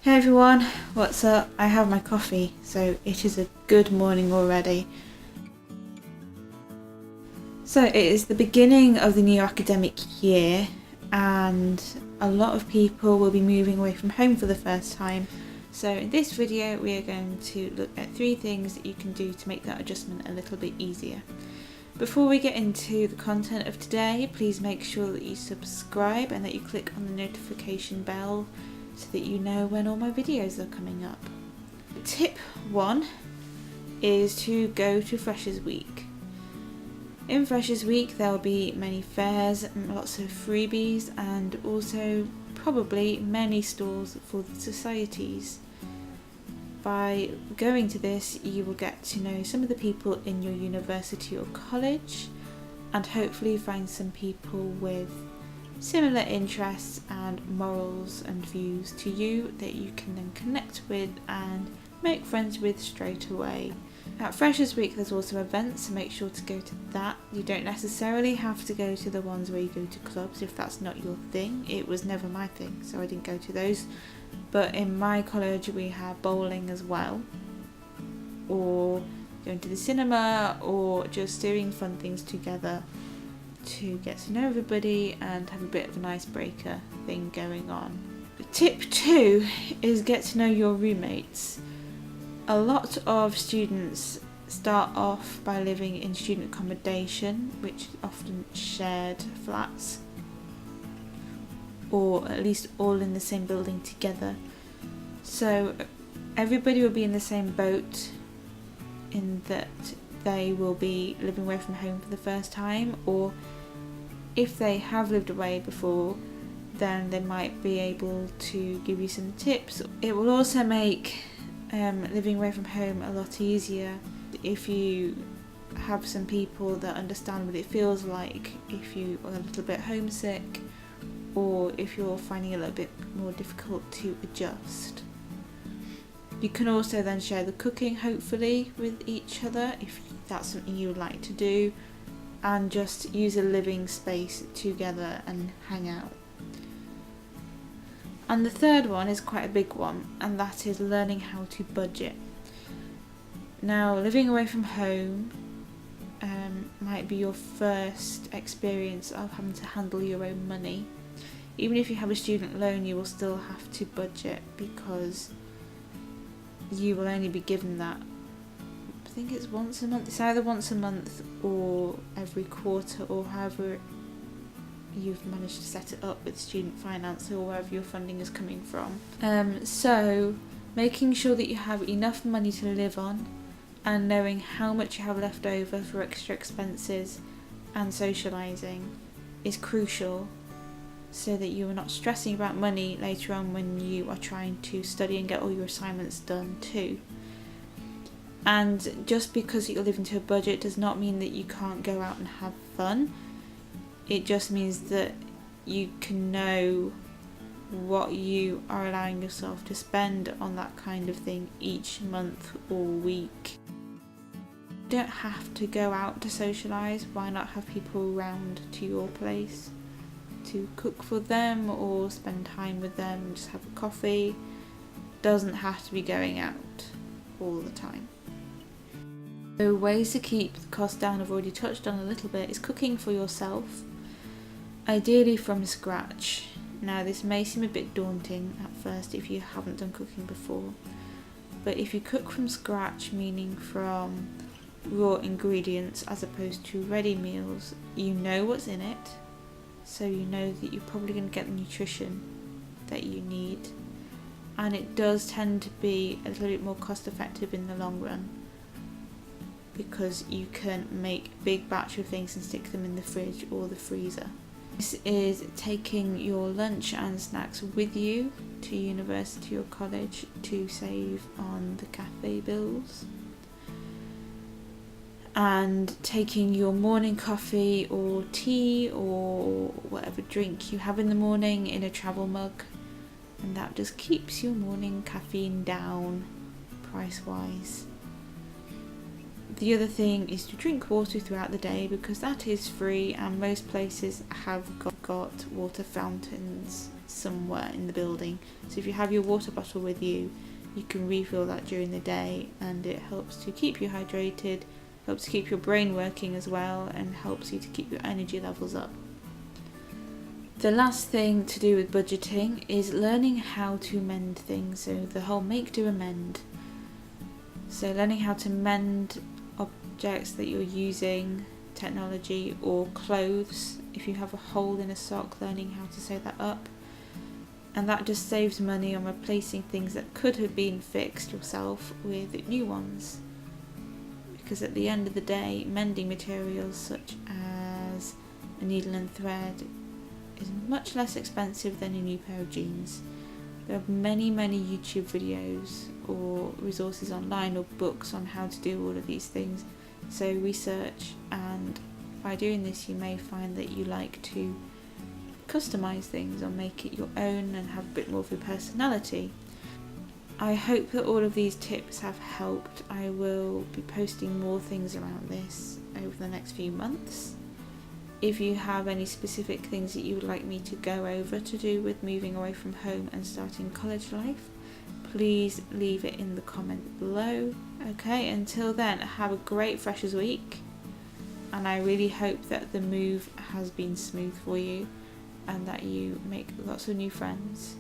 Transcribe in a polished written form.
Hey everyone, what's up? I have my coffee, so it is a good morning already. So it is the beginning of the new academic year and a lot of people will be moving away from home for the first time. So in this video we are going to look at 3 things that you can do to make that adjustment a little bit easier. Before we get into the content of today, please make sure that you subscribe and that you click on the notification bell so that you know when all my videos are coming up. Tip 1 is to go to Freshers Week. In Freshers Week there will be many fairs, lots of freebies and also probably many stalls for the societies. By going to this you will get to know some of the people in your university or college and hopefully find some people with similar interests and morals and views to you that you can then connect with and make friends with straight away. At Freshers Week there's also events, so make sure to go to that. You don't necessarily have to go to the ones where you go to clubs if that's not your thing. It was never my thing, so I didn't go to those. But in my college we have bowling as well, or going to the cinema, or just doing fun things together to get to know everybody and have a bit of an icebreaker thing going on. Tip 2 is get to know your roommates. A lot of students start off by living in student accommodation, which is often shared flats, or at least all in the same building together. So everybody will be in the same boat in that they will be living away from home for the first time, or if they have lived away before, then they might be able to give you some tips. It will also make living away from home a lot easier if you have some people that understand what it feels like if you are a little bit homesick, or if you're finding it a little bit more difficult to adjust. You can also then share the cooking hopefully with each other if that's something you would like to do, and just use a living space together and hang out. And the third one is quite a big one, and that is learning how to budget. Now, living away from home might be your first experience of having to handle your own money. Even if you have a student loan, you will still have to budget because you will only be given that, I think it's once a month. It's either once a month or every quarter, or however you've managed to set it up with student finance or wherever your funding is coming from. So making sure that you have enough money to live on and knowing how much you have left over for extra expenses and socialising is crucial, so that you are not stressing about money later on when you are trying to study and get all your assignments done too. And just because you're living to a budget does not mean that you can't go out and have fun. It just means that you can know what you are allowing yourself to spend on that kind of thing each month or week. You don't have to go out to socialise. Why not have people around to your place to cook for them or spend time with them, just have a coffee? Doesn't have to be going out all the time. So ways to keep the cost down, I've already touched on a little bit, is cooking for yourself, ideally from scratch. Now this may seem a bit daunting at first if you haven't done cooking before, but if you cook from scratch, meaning from raw ingredients as opposed to ready meals, you know what's in it, so you know that you're probably going to get the nutrition that you need, and it does tend to be a little bit more cost effective in the long run because you can make a big batch of things and stick them in the fridge or the freezer. This is taking your lunch and snacks with you to university or college to save on the cafe bills, and taking your morning coffee or tea or whatever drink you have in the morning in a travel mug, and that just keeps your morning caffeine down price wise. The other thing is to drink water throughout the day because that is free, and most places have got water fountains somewhere in the building. So if you have your water bottle with you, you can refill that during the day, and it helps to keep you hydrated, helps to keep your brain working as well, and helps you to keep your energy levels up. The last thing to do with budgeting is learning how to mend things, so the whole make, do, amend. So learning how to mend objects that you're using, technology or clothes. If you have a hole in a sock, learning how to sew that up. And that just saves money on replacing things that could have been fixed yourself with new ones. Because at the end of the day, mending materials such as a needle and thread is much less expensive than a new pair of jeans. There are many YouTube videos or resources online or books on how to do all of these things. So research, and by doing this you may find that you like to customise things or make it your own and have a bit more of your personality. I hope that all of these tips have helped. I will be posting more things around this over the next few months. If you have any specific things that you would like me to go over to do with moving away from home and starting college life, please leave it in the comment below. Okay, until then, have a great Freshers Week, and I really hope that the move has been smooth for you and that you make lots of new friends.